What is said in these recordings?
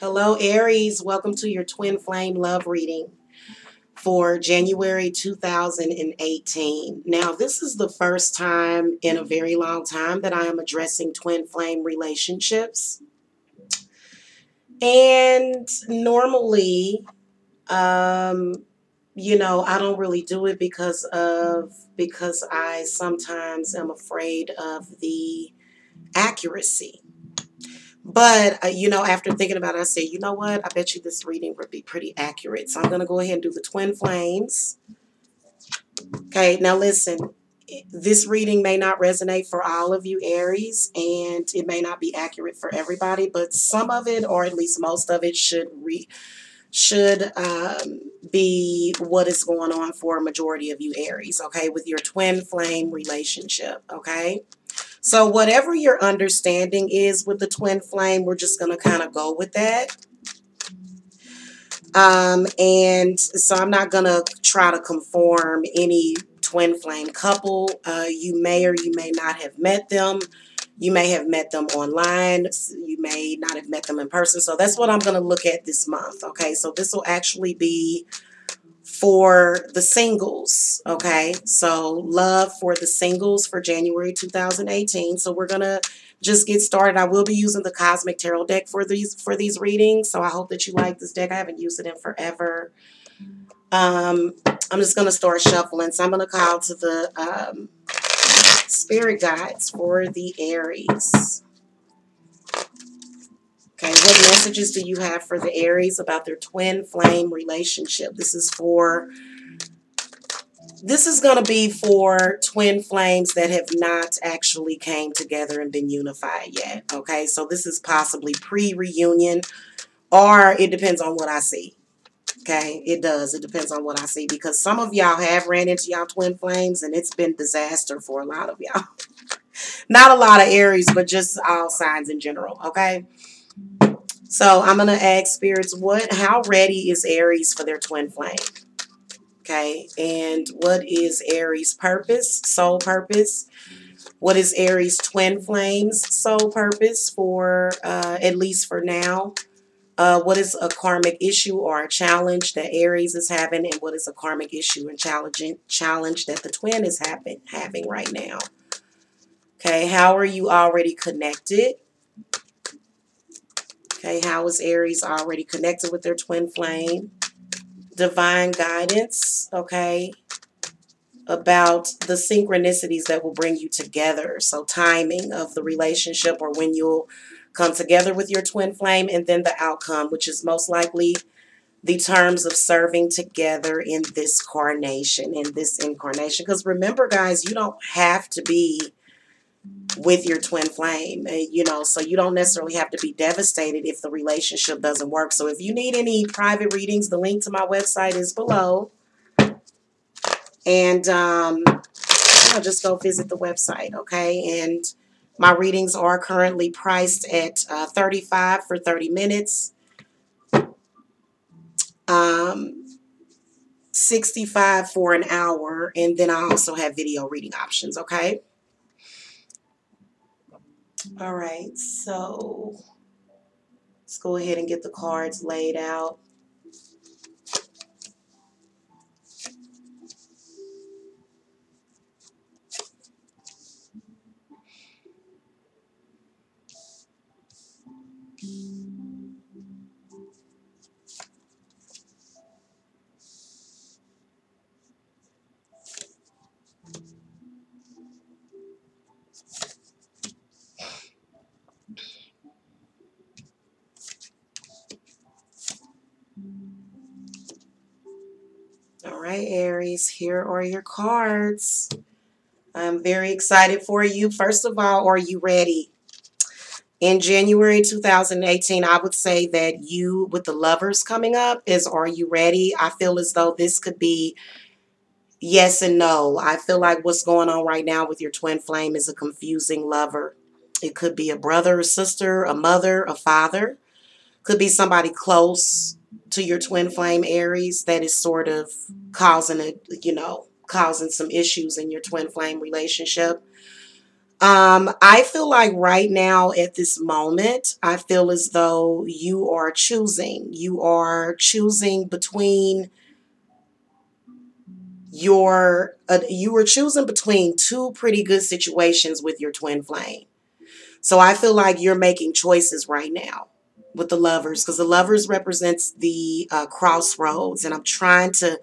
Hello, Aries. Welcome to your twin flame love reading for January 2018. Now, this is the first time in a very long time that I am addressing twin flame relationships. And normally, I don't really do it because I sometimes am afraid of the accuracy. But, after thinking about it, I said, you know what? I bet you this reading would be pretty accurate. So I'm going to go ahead and do the twin flames. Okay, now listen. This reading may not resonate for all of you, Aries, and it may not be accurate for everybody, but some of it, or at least most of it, should be what is going on for a majority of you, Aries, okay, with your twin flame relationship, okay? So whatever your understanding is with the twin flame, we're just going to kind of go with that. And so I'm not going to try to conform any twin flame couple. You may or you may not have met them. You may have met them online. You may not have met them in person. So that's what I'm going to look at this month. Okay, so this will actually be for the singles. Okay, so love for the singles for January 2018. So we're going to just get started. I will be using the Cosmic Tarot deck for these readings. So I hope that you like this deck. I haven't used it in forever. I'm just going to start shuffling. So I'm going to call to the spirit guides for the Aries. Okay, what messages do you have for the Aries about their twin flame relationship? This is going to be for twin flames that have not actually came together and been unified yet. Okay, so this is possibly pre-reunion, or it depends on what I see. Okay, it does. It depends on what I see, because some of y'all have ran into y'all twin flames and it's been disaster for a lot of y'all. Not a lot of Aries, but just all signs in general. Okay. So I'm going to ask spirits, how ready is Aries for their twin flame? Okay. And what is Aries' purpose, soul purpose? What is Aries' twin flames soul purpose for, at least for now? What is a karmic issue or a challenge that Aries is having? And what is a karmic issue and challenge that the twin is having right now? Okay. How are you already connected? Okay, how is Aries already connected with their twin flame? Divine guidance, okay, about the synchronicities that will bring you together. So timing of the relationship, or when you'll come together with your twin flame, and then the outcome, which is most likely the terms of serving together in this incarnation. Because remember, guys, you don't have to be with your twin flame, so you don't necessarily have to be devastated if the relationship doesn't work. So if you need any private readings, the link to my website is below, and just go visit the website. Okay, and my readings are currently priced at $35 for 30 minutes, $65 for an hour, and then I also have video reading options. Okay. All right, so let's go ahead and get the cards laid out. All right, Aries, here are your cards. I'm very excited for you. First of all, are you ready? In January 2018, I would say that you, with the lovers coming up, are you ready? I feel as though this could be yes and no. I feel like what's going on right now with your twin flame is a confusing lover. It could be a brother, a sister, a mother, a father. Could be somebody close to your twin flame, Aries, that is sort of causing some issues in your twin flame relationship. I feel like right now at this moment, I feel as though you are choosing. You are choosing between you were choosing between two pretty good situations with your twin flame. So I feel like you're making choices right now with the lovers, because the lovers represents the crossroads, and I'm trying to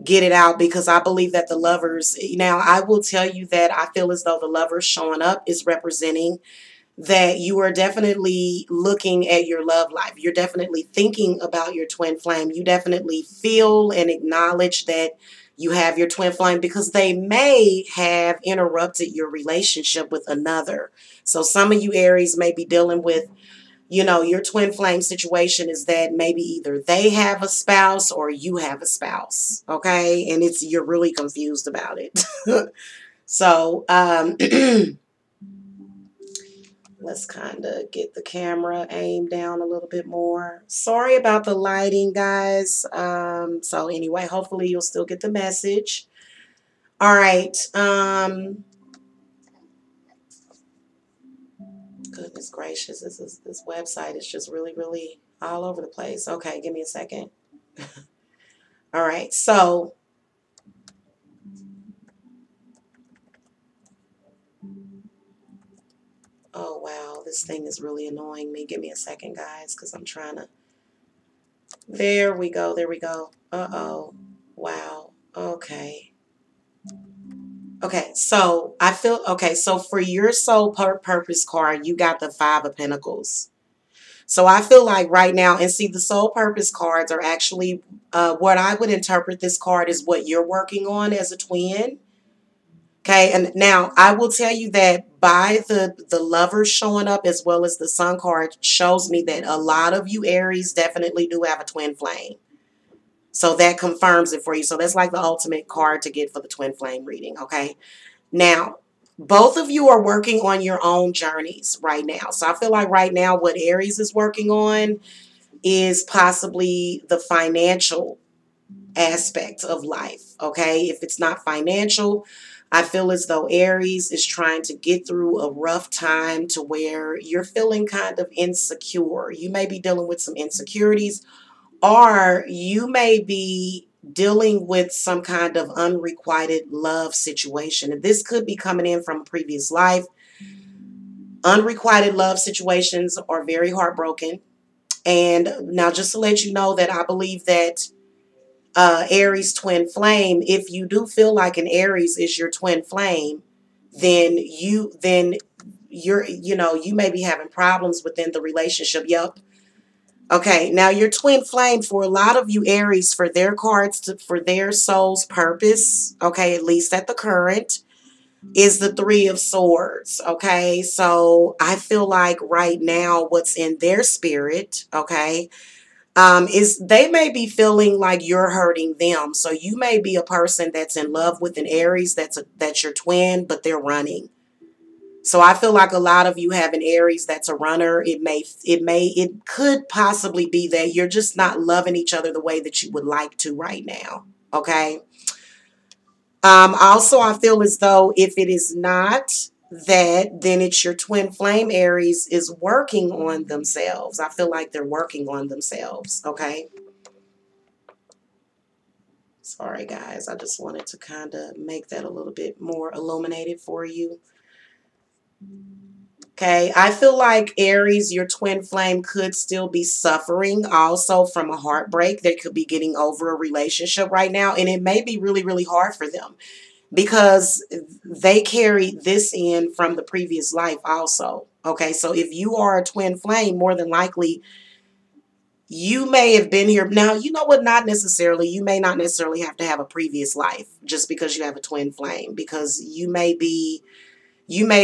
get it out because I believe that the lovers, now I will tell you that I feel as though the lovers showing up is representing that you are definitely looking at your love life. You're definitely thinking about your twin flame. You definitely feel and acknowledge that you have your twin flame, because they may have interrupted your relationship with another. So some of you Aries may be dealing with, your twin flame situation is that maybe either they have a spouse or you have a spouse. Okay. And you're really confused about it. So, let's kind of get the camera aimed down a little bit more. Sorry about the lighting, guys. So anyway, hopefully you'll still get the message. All right. Goodness gracious, this website is just really, really all over the place. Okay, give me a second. All right, so oh wow, this thing is really annoying me. Give me a second, guys, because I'm trying to. There we go. There we go. Uh-oh. Wow. Okay. Okay, so I feel okay. So for your soul purpose card, you got the Five of Pentacles. So I feel like right now, and see, the soul purpose cards are actually what I would interpret this card is what you're working on as a twin. Okay, and now I will tell you that by the lovers showing up as well as the sun card shows me that a lot of you Aries definitely do have a twin flame. So that confirms it for you. So that's like the ultimate card to get for the twin flame reading. Okay. Now, both of you are working on your own journeys right now. So I feel like right now what Aries is working on is possibly the financial aspect of life. Okay. If it's not financial, I feel as though Aries is trying to get through a rough time to where you're feeling kind of insecure. You may be dealing with some insecurities, or you may be dealing with some kind of unrequited love situation. And this could be coming in from a previous life. Unrequited love situations are very heartbroken. And now, just to let you know that I believe that Aries twin flame, if you do feel like an Aries is your twin flame, then you may be having problems within the relationship. Yep. Okay, now your twin flame, for a lot of you Aries, for their cards, for their soul's purpose, okay, at least at the current, is the Three of Swords. Okay, so I feel like right now what's in their spirit, okay, is they may be feeling like you're hurting them. So you may be a person that's in love with an Aries that's your twin, but they're running. So I feel like a lot of you have an Aries that's a runner. It could possibly be that you're just not loving each other the way that you would like to right now. Okay. Also, I feel as though if it is not that, then it's your twin flame Aries is working on themselves. I feel like they're working on themselves. Okay. Sorry, guys. I just wanted to kind of make that a little bit more illuminated for you. Okay, I feel like Aries, your twin flame could still be suffering also from a heartbreak. They could be getting over a relationship right now, and it may be really, really hard for them because they carry this in from the previous life also. Okay, so if you are a twin flame, more than likely you may have been here. Now, you know what? Not necessarily. You may not necessarily have to have a previous life just because you have a twin flame, because you may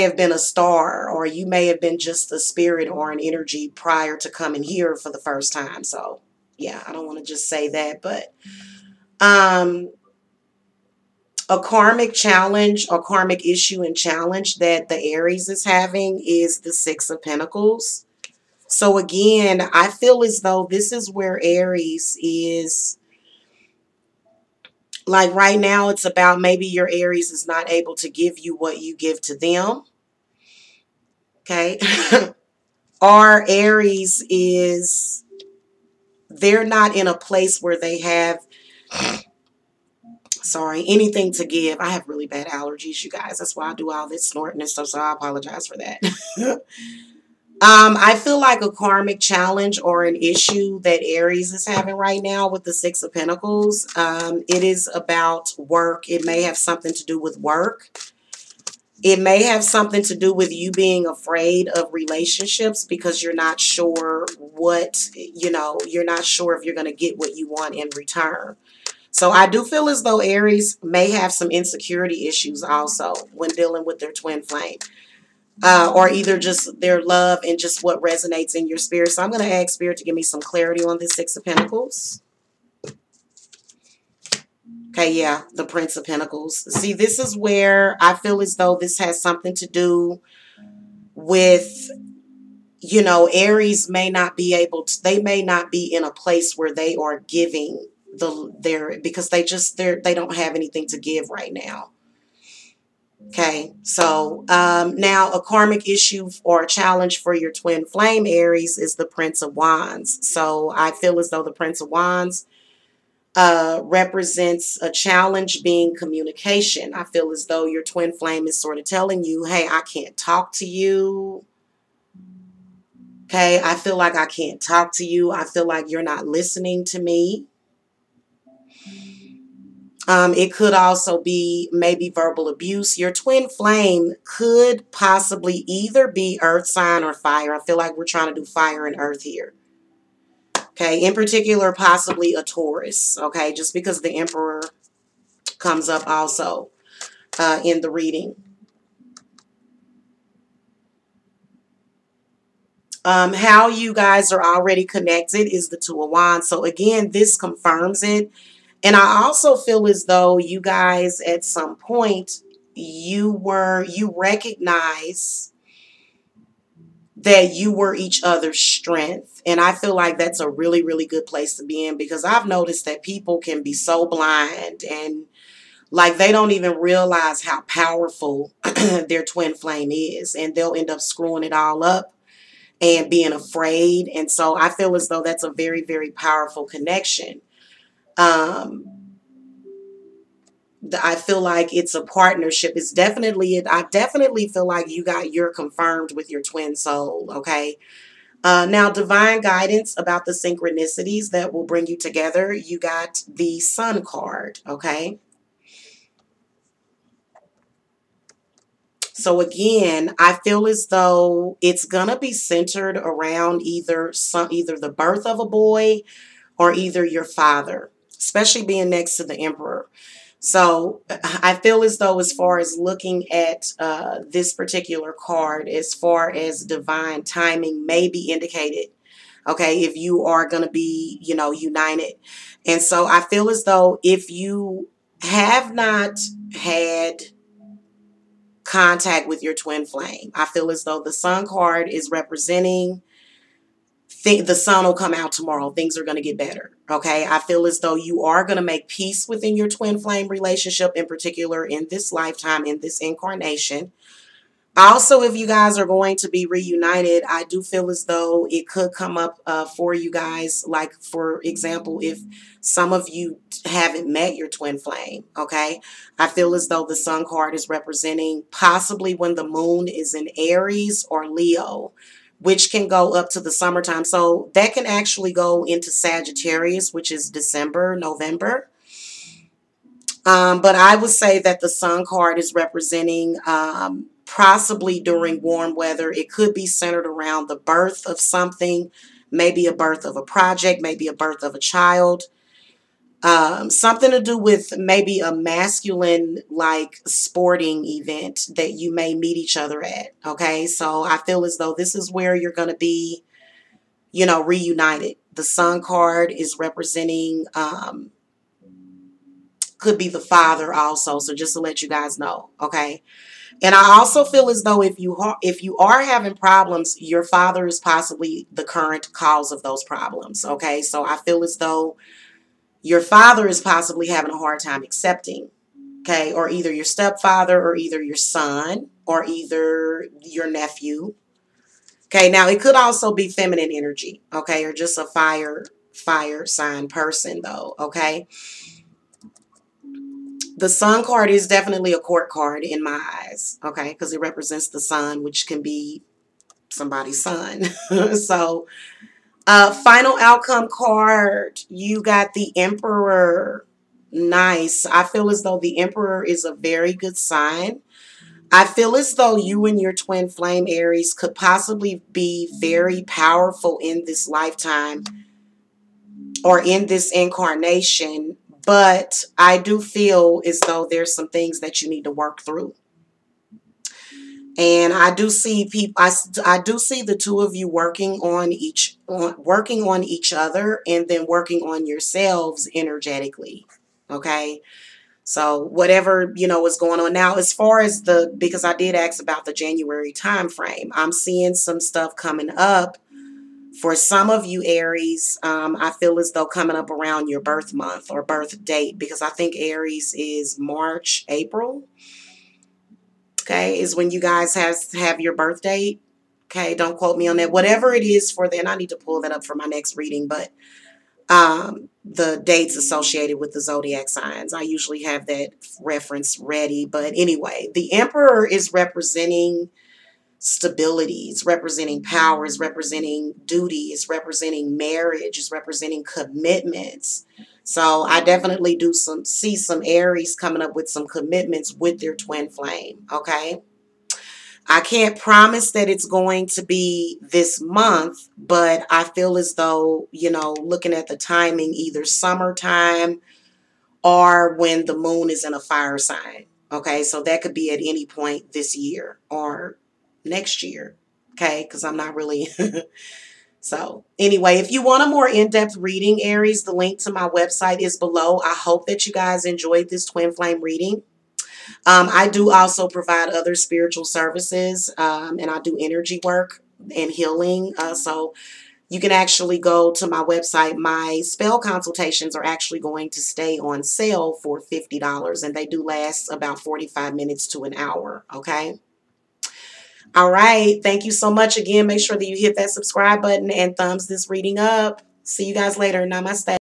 have been a star, or you may have been just a spirit or an energy prior to coming here for the first time. So, yeah, I don't want to just say that, but a karmic challenge or karmic issue and challenge that the Aries is having is the Six of Pentacles. So again, I feel as though this is where Aries is. Like right now, it's about maybe your Aries is not able to give you what you give to them. Okay. Or Aries is, they're not in a place where they have, sorry, anything to give. I have really bad allergies, you guys. That's why I do all this snorting and stuff, so I apologize for that. I feel like a karmic challenge or an issue that Aries is having right now with the Six of Pentacles. It is about work. It may have something to do with work. It may have something to do with you being afraid of relationships because you're not sure what, you're not sure if you're going to get what you want in return. So I do feel as though Aries may have some insecurity issues also when dealing with their twin flame. Or either just their love and just what resonates in your spirit. So I'm going to ask Spirit to give me some clarity on this Six of Pentacles. Okay, yeah, the Prince of Pentacles. See, this is where I feel as though this has something to do with, Aries may not be able to, they may not be in a place where they are giving because they don't have anything to give right now. Okay, so now a karmic issue or a challenge for your twin flame Aries is the Prince of Wands. So I feel as though the Prince of Wands represents a challenge being communication. I feel as though your twin flame is sort of telling you, hey, I can't talk to you. Okay, I feel like I can't talk to you. I feel like you're not listening to me. It could also be maybe verbal abuse. Your twin flame could possibly either be earth sign or fire. I feel like we're trying to do fire and earth here. Okay, in particular, possibly a Taurus. Okay, just because the Emperor comes up also in the reading. How you guys are already connected is the Two of Wands. So again, this confirms it. And I also feel as though you guys at some point, you recognize that you were each other's strength. And I feel like that's a really, really good place to be in because I've noticed that people can be so blind and like they don't even realize how powerful their twin flame is. And they'll end up screwing it all up and being afraid. And so I feel as though that's a very, very powerful connection. I feel like it's a partnership. It's definitely it. I definitely feel like you're confirmed with your twin soul. Okay. Now, divine guidance about the synchronicities that will bring you together. You got the Sun card. Okay. So again, I feel as though it's gonna be centered around either the birth of a boy or either your father, especially being next to the Emperor. So I feel as though as far as looking at this particular card, as far as divine timing may be indicated, okay, if you are going to be, united. And so I feel as though if you have not had contact with your twin flame, I feel as though the Sun card is representing the sun will come out tomorrow. Things are going to get better. Okay. I feel as though you are going to make peace within your twin flame relationship, in particular in this lifetime, in this incarnation. Also, if you guys are going to be reunited, I do feel as though it could come up for you guys. Like, for example, if some of you haven't met your twin flame, okay, I feel as though the Sun card is representing possibly when the moon is in Aries or Leo, which can go up to the summertime. So that can actually go into Sagittarius, which is December, November. But I would say that the Sun card is representing possibly during warm weather. It could be centered around the birth of something, maybe a birth of a project, maybe a birth of a child. Something to do with maybe a masculine like sporting event that you may meet each other at. Okay, so I feel as though this is where you're going to be, reunited. The Sun card is representing could be the father also. So just to let you guys know, okay. And I also feel as though if you are having problems, your father is possibly the current cause of those problems. Okay, so I feel as though your father is possibly having a hard time accepting. Okay, or either your stepfather or either your son or either your nephew. Okay, now it could also be feminine energy, okay, or just a fire sign person though, okay? The sun card is definitely a court card in my eyes, okay, because it represents the sun, which can be somebody's son. So, final outcome card, you got the Emperor. Nice. I feel as though the Emperor is a very good sign. I feel as though you and your twin flame Aries could possibly be very powerful in this lifetime or in this incarnation, but I do feel as though there's some things that you need to work through. And I do see people. I do see the two of you working on each other, and then working on yourselves energetically. Okay, so whatever is going on now, as far as because I did ask about the January time frame, I'm seeing some stuff coming up for some of you Aries. I feel as though coming up around your birth month or birth date, because I think Aries is March, April. Okay, is when you guys have your birth date. Okay, don't quote me on that. Whatever it is for then, I need to pull that up for my next reading. But the dates associated with the zodiac signs, I usually have that reference ready. But anyway, the Emperor is representing stability, is representing power, is representing duty, is representing marriage, is representing commitments. So I definitely see some Aries coming up with some commitments with their twin flame. Okay. I can't promise that it's going to be this month, but I feel as though, looking at the timing, either summertime or when the moon is in a fire sign. Okay, so that could be at any point this year or next year. Okay, because I'm not really. So anyway, if you want a more in-depth reading, Aries, the link to my website is below. I hope that you guys enjoyed this twin flame reading. I do also provide other spiritual services, and I do energy work and healing. So you can actually go to my website. My spell consultations are actually going to stay on sale for $50, and they do last about 45 minutes to an hour. Okay. All right. Thank you so much again. Make sure that you hit that subscribe button and thumbs this reading up. See you guys later. Namaste.